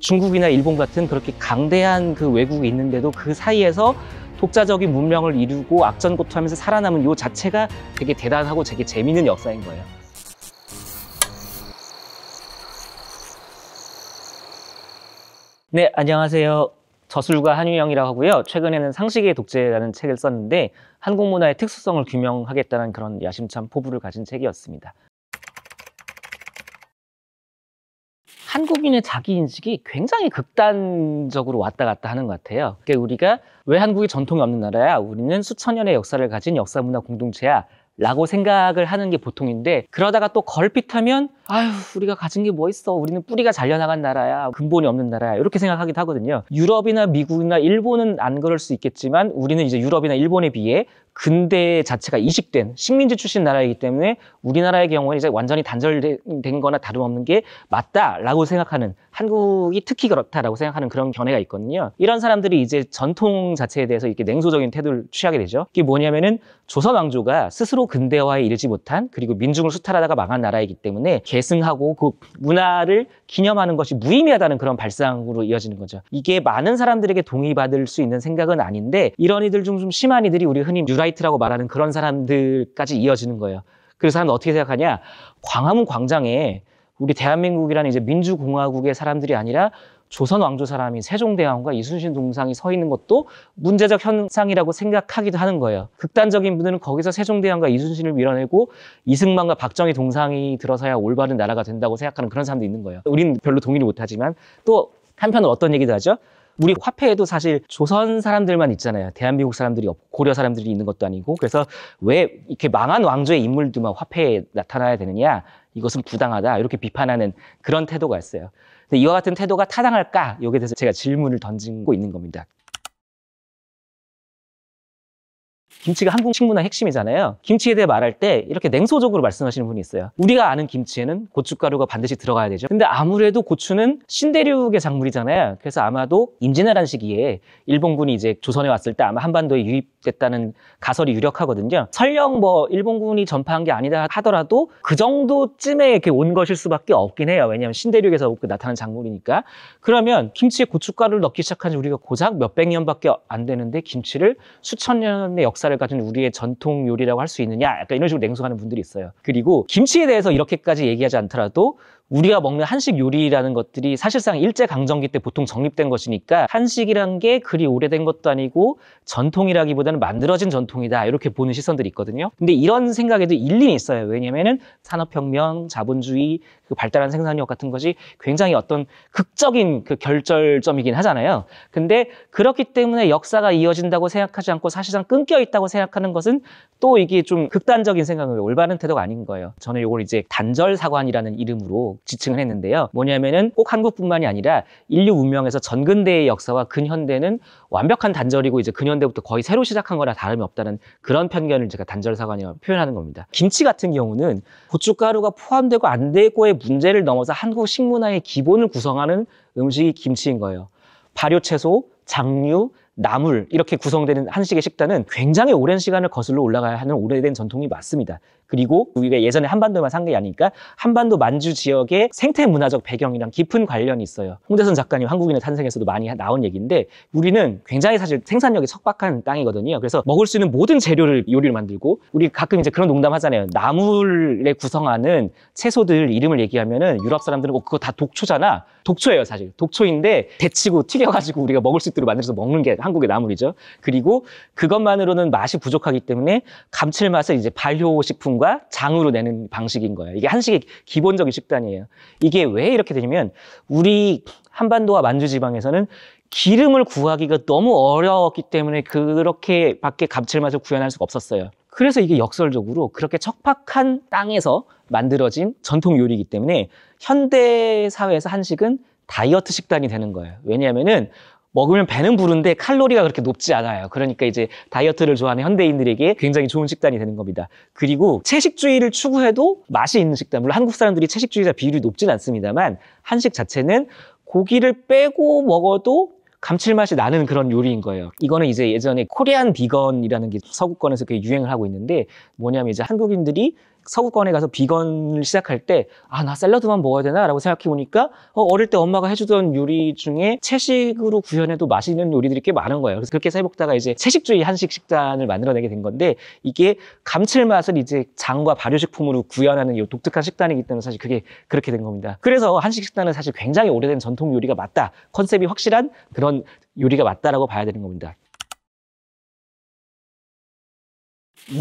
중국이나 일본 같은 그렇게 강대한 그 외국이 있는데도 그 사이에서 독자적인 문명을 이루고 악전고투하면서 살아남은 요 자체가 되게 대단하고 되게 재미있는 역사인 거예요. 네, 안녕하세요. 저술가 한유영이라고 하고요. 최근에는 상식의 독재라는 책을 썼는데 한국 문화의 특수성을 규명하겠다는 그런 야심찬 포부를 가진 책이었습니다. 한국인의 자기인식이 굉장히 극단적으로 왔다 갔다 하는 것 같아요. 그러니까 우리가 왜 한국이 전통이 없는 나라야? 우리는 수천 년의 역사를 가진 역사문화 공동체야 라고 생각을 하는 게 보통인데, 그러다가 또 걸핏하면 아휴, 우리가 가진 게 뭐 있어, 우리는 뿌리가 잘려나간 나라야, 근본이 없는 나라야, 이렇게 생각하기도 하거든요. 유럽이나 미국이나 일본은 안 그럴 수 있겠지만 우리는 이제 유럽이나 일본에 비해 근대 자체가 이식된 식민지 출신 나라이기 때문에 우리나라의 경우는 이제 완전히 단절된 거나 다름없는 게 맞다라고 생각하는, 한국이 특히 그렇다라고 생각하는 그런 견해가 있거든요. 이런 사람들이 이제 전통 자체에 대해서 이렇게 냉소적인 태도를 취하게 되죠. 이게 뭐냐면은 조선 왕조가 스스로 근대화에 이르지 못한, 그리고 민중을 수탈하다가 망한 나라이기 때문에 계승하고 그 문화를 기념하는 것이 무의미하다는 그런 발상으로 이어지는 거죠. 이게 많은 사람들에게 동의받을 수 있는 생각은 아닌데, 이런 이들 중 좀 심한 이들이 우리 흔히 뉴라이트라고 말하는 그런 사람들까지 이어지는 거예요. 그래서 사람은 어떻게 생각하냐? 광화문 광장에 우리 대한민국이라는 이제 민주공화국의 사람들이 아니라 조선 왕조 사람이 세종대왕과 이순신 동상이 서 있는 것도 문제적 현상이라고 생각하기도 하는 거예요. 극단적인 분들은 거기서 세종대왕과 이순신을 밀어내고 이승만과 박정희 동상이 들어서야 올바른 나라가 된다고 생각하는 그런 사람도 있는 거예요. 우리는 별로 동의를 못하지만, 또 한편으로 어떤 얘기도 하죠? 우리 화폐에도 사실 조선 사람들만 있잖아요. 대한민국 사람들이 없고 고려 사람들이 있는 것도 아니고. 그래서 왜 이렇게 망한 왕조의 인물들만 화폐에 나타나야 되느냐, 이것은 부당하다, 이렇게 비판하는 그런 태도가 있어요. 근데 이와 같은 태도가 타당할까? 여기에 대해서 제가 질문을 던지고 있는 겁니다. 김치가 한국 식문화의 핵심이잖아요. 김치에 대해 말할 때 이렇게 냉소적으로 말씀하시는 분이 있어요. 우리가 아는 김치에는 고춧가루가 반드시 들어가야 되죠. 근데 아무래도 고추는 신대륙의 작물이잖아요. 그래서 아마도 임진왜란 시기에 일본군이 이제 조선에 왔을 때 아마 한반도에 유입됐다는 가설이 유력하거든요. 설령 뭐 일본군이 전파한 게 아니다 하더라도 그 정도쯤에 이렇게 온 것일 수밖에 없긴 해요. 왜냐하면 신대륙에서 나타난 작물이니까. 그러면 김치에 고춧가루를 넣기 시작한 지 우리가 고작 몇백 년밖에 안 되는데 김치를 수천 년의 역사를 가진 우리의 전통 요리라고 할 수 있느냐, 약간 이런 식으로 냉소하는 분들이 있어요. 그리고 김치에 대해서 이렇게까지 얘기하지 않더라도 우리가 먹는 한식 요리라는 것들이 사실상 일제강점기 때 보통 정립된 것이니까 한식이란 게 그리 오래된 것도 아니고 전통이라기보다는 만들어진 전통이다, 이렇게 보는 시선들이 있거든요. 근데 이런 생각에도 일리는 있어요. 왜냐면은 산업혁명, 자본주의, 그 발달한 생산력 같은 것이 굉장히 어떤 극적인 그 결절점이긴 하잖아요. 근데 그렇기 때문에 역사가 이어진다고 생각하지 않고 사실상 끊겨 있다고 생각하는 것은 또 이게 좀 극단적인 생각은 올바른 태도가 아닌 거예요. 저는 이걸 이제 단절사관이라는 이름으로 지칭을 했는데요. 뭐냐면은 꼭 한국뿐만이 아니라 인류 문명에서 전근대의 역사와 근현대는 완벽한 단절이고 이제 근현대부터 거의 새로 시작한 거나 다름이 없다는 그런 편견을 제가 단절사관이라고 표현하는 겁니다. 김치 같은 경우는 고춧가루가 포함되고 안 되고의 문제를 넘어서 한국 식문화의 기본을 구성하는 음식이 김치인 거예요. 발효채소, 장류, 나물, 이렇게 구성되는 한식의 식단은 굉장히 오랜 시간을 거슬러 올라가야 하는 오래된 전통이 맞습니다. 그리고 우리가 예전에 한반도만 산 게 아니니까 한반도 만주 지역의 생태 문화적 배경이랑 깊은 관련이 있어요. 홍대선 작가님 한국인의 탄생에서도 많이 나온 얘기인데, 우리는 굉장히 사실 생산력이 척박한 땅이거든요. 그래서 먹을 수 있는 모든 재료를 요리를 만들고, 우리 가끔 이제 그런 농담 하잖아요. 나물에 구성하는 채소들 이름을 얘기하면은 유럽 사람들은 그거 다 독초잖아. 독초예요, 사실. 독초인데 데치고 튀겨가지고 우리가 먹을 수 있도록 만들어서 먹는 게 한국의 나물이죠. 그리고 그것만으로는 맛이 부족하기 때문에 감칠맛을 이제 발효식품과 장으로 내는 방식인 거예요. 이게 한식의 기본적인 식단이에요. 이게 왜 이렇게 되냐면, 우리 한반도와 만주 지방에서는 기름을 구하기가 너무 어려웠기 때문에 그렇게밖에 감칠맛을 구현할 수가 없었어요. 그래서 이게 역설적으로 그렇게 척박한 땅에서 만들어진 전통 요리이기 때문에 현대 사회에서 한식은 다이어트 식단이 되는 거예요. 왜냐하면은 먹으면 배는 부른데 칼로리가 그렇게 높지 않아요. 그러니까 이제 다이어트를 좋아하는 현대인들에게 굉장히 좋은 식단이 되는 겁니다. 그리고 채식주의를 추구해도 맛이 있는 식단, 물론 한국 사람들이 채식주의자 비율이 높진 않습니다만 한식 자체는 고기를 빼고 먹어도 감칠맛이 나는 그런 요리인 거예요. 이거는 이제 예전에 코리안 비건이라는 게 서구권에서 꽤 유행을 하고 있는데, 뭐냐면 이제 한국인들이 서구권에 가서 비건을 시작할 때 나 샐러드만 먹어야 되나? 라고 생각해 보니까 어릴 때 엄마가 해주던 요리 중에 채식으로 구현해도 맛있는 요리들이 꽤 많은 거예요. 그래서 그렇게 해먹다가 이제 채식주의 한식 식단을 만들어내게 된 건데 이게 감칠맛을 이제 장과 발효식품으로 구현하는 이 독특한 식단이기 때문에 사실 그게 그렇게 된 겁니다. 그래서 한식 식단은 사실 굉장히 오래된 전통 요리가 맞다. 컨셉이 확실한 그런 요리가 맞다라고 봐야 되는 겁니다.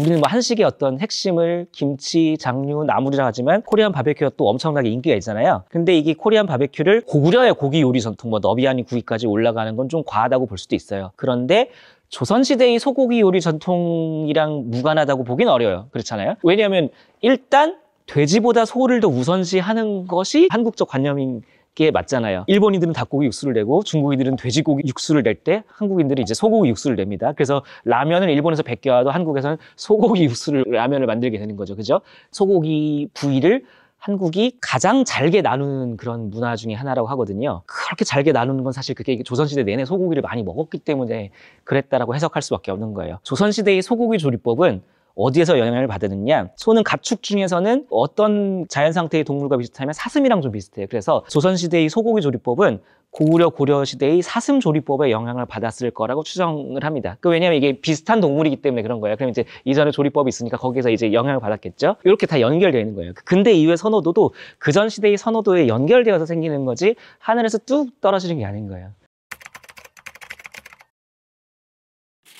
우리는 뭐 한식의 어떤 핵심을 김치, 장류, 나물이라 하지만 코리안 바베큐가 또 엄청나게 인기가 있잖아요. 근데 이게 코리안 바베큐를 고구려의 고기 요리 전통, 뭐 너비아니 구이까지 올라가는 건 좀 과하다고 볼 수도 있어요. 그런데 조선시대의 소고기 요리 전통이랑 무관하다고 보긴 어려워요. 그렇잖아요. 왜냐하면 일단 돼지보다 소를 더 우선시하는 것이 한국적 관념인 게 맞잖아요. 일본인들은 닭고기 육수를 내고 중국인들은 돼지고기 육수를 낼 때 한국인들이 이제 소고기 육수를 냅니다. 그래서 라면을 일본에서 베껴와도 한국에서는 소고기 육수를 라면을 만들게 되는 거죠. 그죠? 소고기 부위를 한국이 가장 잘게 나누는 그런 문화 중에 하나라고 하거든요. 그렇게 잘게 나누는 건 사실 그게 조선시대 내내 소고기를 많이 먹었기 때문에 그랬다라고 해석할 수밖에 없는 거예요. 조선시대의 소고기 조리법은 어디에서 영향을 받았느냐? 소는 가축 중에서는 어떤 자연 상태의 동물과 비슷하면 사슴이랑 좀 비슷해요. 그래서 조선시대의 소고기 조리법은 고구려, 고려 시대의 사슴 조리법에 영향을 받았을 거라고 추정을 합니다. 왜냐하면 이게 비슷한 동물이기 때문에 그런 거예요. 그럼 이제 이전에 조리법이 있으니까 거기서 이제 영향을 받았겠죠? 이렇게 다 연결되어 있는 거예요. 근대 이후의 선호도도 그전 시대의 선호도에 연결되어서 생기는 거지 하늘에서 뚝 떨어지는 게 아닌 거예요.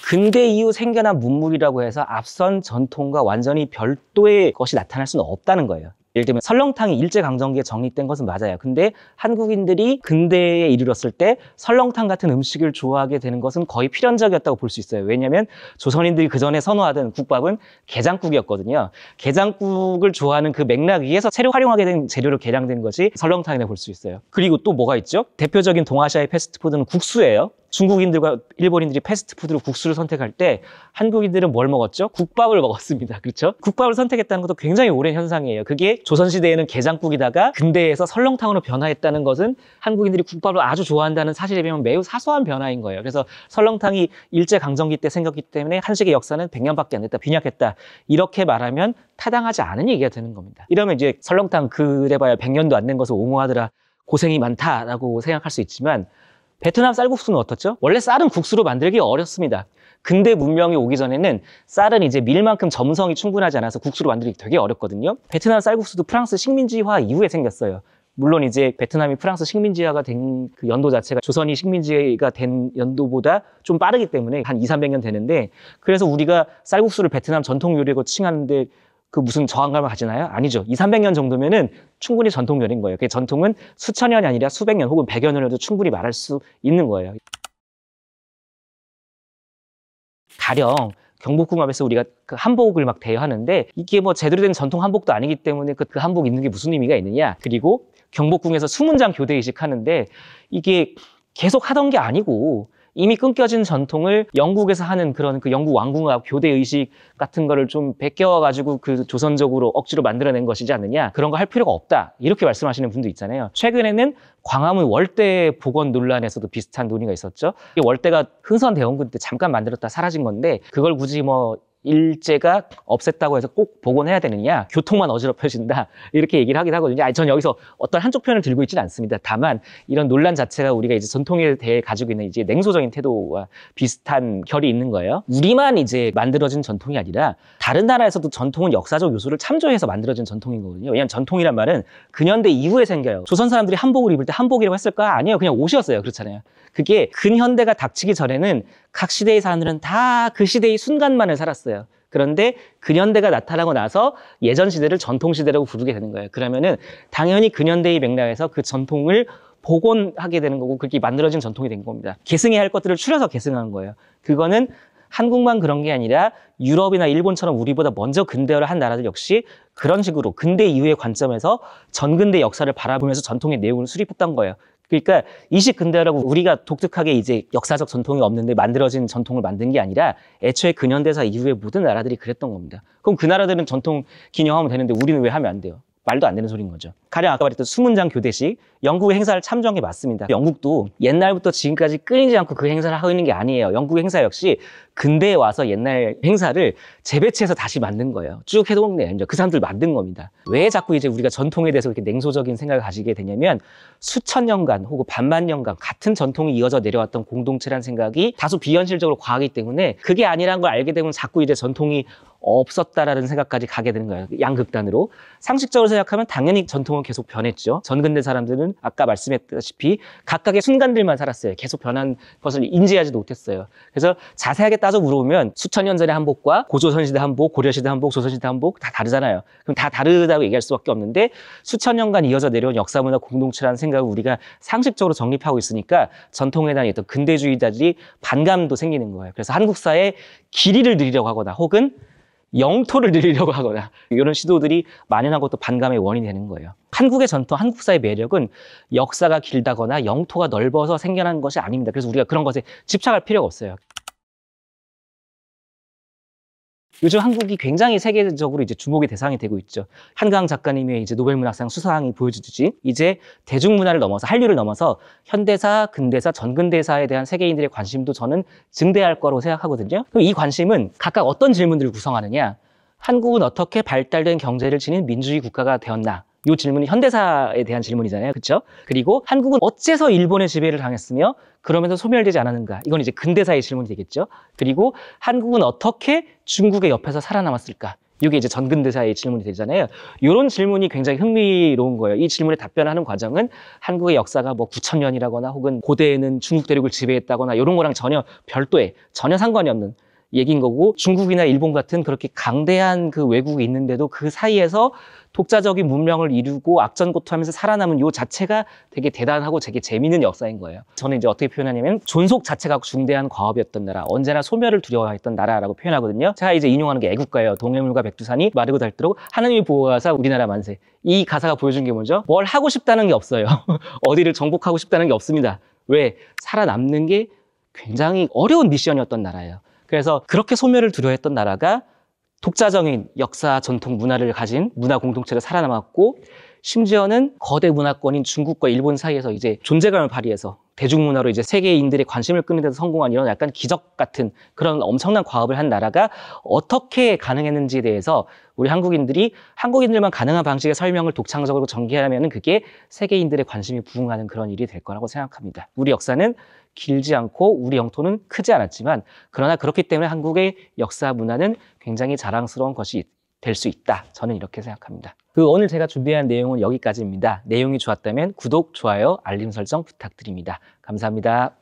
근대 이후 생겨난 문물이라고 해서 앞선 전통과 완전히 별도의 것이 나타날 수는 없다는 거예요. 예를 들면 설렁탕이 일제강점기에 정립된 것은 맞아요. 근데 한국인들이 근대에 이르렀을 때 설렁탕 같은 음식을 좋아하게 되는 것은 거의 필연적이었다고 볼 수 있어요. 왜냐하면 조선인들이 그전에 선호하던 국밥은 게장국이었거든요. 게장국을 좋아하는 그 맥락 위에서 새로 활용하게 된 재료로 개량된 것이 설렁탕이라고 볼 수 있어요. 그리고 또 뭐가 있죠? 대표적인 동아시아의 패스트푸드는 국수예요. 중국인들과 일본인들이 패스트푸드로 국수를 선택할 때 한국인들은 뭘 먹었죠? 국밥을 먹었습니다. 그렇죠? 국밥을 선택했다는 것도 굉장히 오랜 현상이에요. 그게 조선시대에는 게장국이다가 근대에서 설렁탕으로 변화했다는 것은 한국인들이 국밥을 아주 좋아한다는 사실에 비하면 매우 사소한 변화인 거예요. 그래서 설렁탕이 일제강점기 때 생겼기 때문에 한식의 역사는 100년밖에 안 됐다, 빈약했다. 이렇게 말하면 타당하지 않은 얘기가 되는 겁니다. 이러면 이제 설렁탕 그래봐야 100년도 안 된 것을 옹호하더라, 고생이 많다라고 생각할 수 있지만 베트남 쌀국수는 어떻죠? 원래 쌀은 국수로 만들기 어렵습니다. 근대 문명이 오기 전에는 쌀은 이제 밀만큼 점성이 충분하지 않아서 국수로 만들기 되게 어렵거든요. 베트남 쌀국수도 프랑스 식민지화 이후에 생겼어요. 물론 이제 베트남이 프랑스 식민지화가 된 그 연도 자체가 조선이 식민지가 된 연도보다 좀 빠르기 때문에 한 200~300년 되는데, 그래서 우리가 쌀국수를 베트남 전통 요리라고 칭하는데 그 무슨 저항감을 가지나요? 아니죠. 200~300년 정도면은 충분히 전통 요리인 거예요. 그 전통은 수천 년이 아니라 수백 년 혹은 100여 년에도 충분히 말할 수 있는 거예요. 가령 경복궁 앞에서 우리가 그 한복을 막 대여하는데 이게 뭐 제대로 된 전통 한복도 아니기 때문에 그 한복 입는 게 무슨 의미가 있느냐? 그리고 경복궁에서 수문장 교대의식 하는데 이게 계속 하던 게 아니고 이미 끊겨진 전통을 영국에서 하는 그런 그 영국 왕궁화 교대의식 같은 거를 좀 베껴가지고 그 조선적으로 억지로 만들어낸 것이지 않느냐. 그런 거 할 필요가 없다. 이렇게 말씀하시는 분도 있잖아요. 최근에는 광화문 월대 복원 논란에서도 비슷한 논의가 있었죠. 이 월대가 흥선대원군 때 잠깐 만들었다 사라진 건데 그걸 굳이 뭐 일제가 없앴다고 해서 꼭 복원해야 되느냐, 교통만 어지럽혀진다 이렇게 얘기를 하긴 하거든요. 전 여기서 어떤 한쪽 편을 들고 있지는 않습니다. 다만 이런 논란 자체가 우리가 이제 전통에 대해 가지고 있는 이제 냉소적인 태도와 비슷한 결이 있는 거예요. 우리만 이제 만들어진 전통이 아니라 다른 나라에서도 전통은 역사적 요소를 참조해서 만들어진 전통인 거거든요. 왜냐하면 전통이란 말은 근현대 이후에 생겨요. 조선 사람들이 한복을 입을 때 한복이라고 했을까? 아니에요. 그냥 옷이었어요. 그렇잖아요. 그게 근현대가 닥치기 전에는 각 시대의 사람들은 다 그 시대의 순간만을 살았어요. 그런데 근현대가 나타나고 나서 예전 시대를 전통시대라고 부르게 되는 거예요. 그러면은 당연히 근현대의 맥락에서 그 전통을 복원하게 되는 거고 그렇게 만들어진 전통이 된 겁니다. 계승해야 할 것들을 추려서 계승한 거예요. 그거는 한국만 그런 게 아니라 유럽이나 일본처럼 우리보다 먼저 근대화를 한 나라들 역시 그런 식으로 근대 이후의 관점에서 전근대 역사를 바라보면서 전통의 내용을 수립했던 거예요. 그러니까 이식 근대화라고 우리가 독특하게 이제 역사적 전통이 없는데 만들어진 전통을 만든 게 아니라 애초에 근현대사 이후의 모든 나라들이 그랬던 겁니다. 그럼 그 나라들은 전통 기념하면 되는데 우리는 왜 하면 안 돼요? 말도 안 되는 소리인 거죠. 가령 아까 말했던 수문장 교대식, 영국의 행사를 참조한 게 맞습니다. 영국도 옛날부터 지금까지 끊이지 않고 그 행사를 하고 있는 게 아니에요. 영국의 행사 역시 근대에 와서 옛날 행사를 재배치해서 다시 만든 거예요. 쭉 해동한 게 아니죠. 그 사람들 만든 겁니다. 왜 자꾸 이제 우리가 전통에 대해서 이렇게 냉소적인 생각을 가지게 되냐면 수천 년간 혹은 반만 년간 같은 전통이 이어져 내려왔던 공동체라는 생각이 다소 비현실적으로 과하기 때문에 그게 아니라는 걸 알게 되면 자꾸 이제 전통이 없었다라는 생각까지 가게 되는 거예요. 양극단으로. 상식적으로 생각하면 당연히 전통은 계속 변했죠. 전근대 사람들은 아까 말씀했다시피 각각의 순간들만 살았어요. 계속 변한 것을 인지하지도 못했어요. 그래서 자세하게 따져 물어보면 수천 년 전의 한복과 고조선시대 한복, 고려시대 한복, 조선시대 한복 다 다르잖아요. 그럼 다 다르다고 얘기할 수밖에 없는데 수천 년간 이어져 내려온 역사문화 공동체라는 생각을 우리가 상식적으로 정립하고 있으니까 전통에 대한 어떤 근대주의자들이 반감도 생기는 거예요. 그래서 한국사의 길이를 늘리려고 하거나 혹은 영토를 늘리려고 하거나 이런 시도들이 만연한 것도 반감의 원인이 되는 거예요. 한국의 전통, 한국사의 매력은 역사가 길다거나 영토가 넓어서 생겨난 것이 아닙니다. 그래서 우리가 그런 것에 집착할 필요가 없어요. 요즘 한국이 굉장히 세계적으로 이제 주목의 대상이 되고 있죠. 한강 작가님의 이제 노벨문학상 수상이 보여주듯이 이제 대중문화를 넘어서 한류를 넘어서 현대사, 근대사, 전근대사에 대한 세계인들의 관심도 저는 증대할 거라고 생각하거든요. 그럼 이 관심은 각각 어떤 질문들을 구성하느냐? 한국은 어떻게 발달된 경제를 지닌 민주주의 국가가 되었나? 이 질문이 현대사에 대한 질문이잖아요. 그렇죠? 그리고 한국은 어째서 일본의 지배를 당했으며 그러면서 소멸되지 않았는가? 이건 이제 근대사의 질문이 되겠죠. 그리고 한국은 어떻게 중국의 옆에서 살아남았을까? 이게 이제 전근대사의 질문이 되잖아요. 이런 질문이 굉장히 흥미로운 거예요. 이 질문에 답변하는 과정은 한국의 역사가 뭐 9,000년이라거나 혹은 고대에는 중국 대륙을 지배했다거나 이런 거랑 전혀 별도의, 전혀 상관이 없는 얘기인 거고, 중국이나 일본 같은 그렇게 강대한 그 외국이 있는데도 그 사이에서 독자적인 문명을 이루고 악전고투하면서 살아남은 요 자체가 되게 대단하고 되게 재미있는 역사인 거예요. 저는 이제 어떻게 표현하냐면 존속 자체가 중대한 과업이었던 나라, 언제나 소멸을 두려워했던 나라라고 표현하거든요. 제가 이제 인용하는 게 애국가예요. 동해물과 백두산이 마르고 닳도록 하느님이 보호하사 우리나라 만세. 이 가사가 보여준 게 뭐죠? 뭘 하고 싶다는 게 없어요. 어디를 정복하고 싶다는 게 없습니다. 왜? 살아남는 게 굉장히 어려운 미션이었던 나라예요. 그래서 그렇게 소멸을 두려워했던 나라가 독자적인 역사, 전통, 문화를 가진 문화 공동체로 살아남았고, 심지어는 거대 문화권인 중국과 일본 사이에서 이제 존재감을 발휘해서 대중문화로 이제 세계인들의 관심을 끄는 데서 성공한 이런 약간 기적 같은 그런 엄청난 과업을 한 나라가 어떻게 가능했는지에 대해서 우리 한국인들만 가능한 방식의 설명을 독창적으로 전개하면 그게 세계인들의 관심이 부응하는 그런 일이 될 거라고 생각합니다. 우리 역사는 길지 않고 우리 영토는 크지 않았지만, 그러나 그렇기 때문에 한국의 역사 문화는 굉장히 자랑스러운 것이 될 수 있다. 저는 이렇게 생각합니다. 오늘 제가 준비한 내용은 여기까지입니다. 내용이 좋았다면 구독, 좋아요, 알림 설정 부탁드립니다. 감사합니다.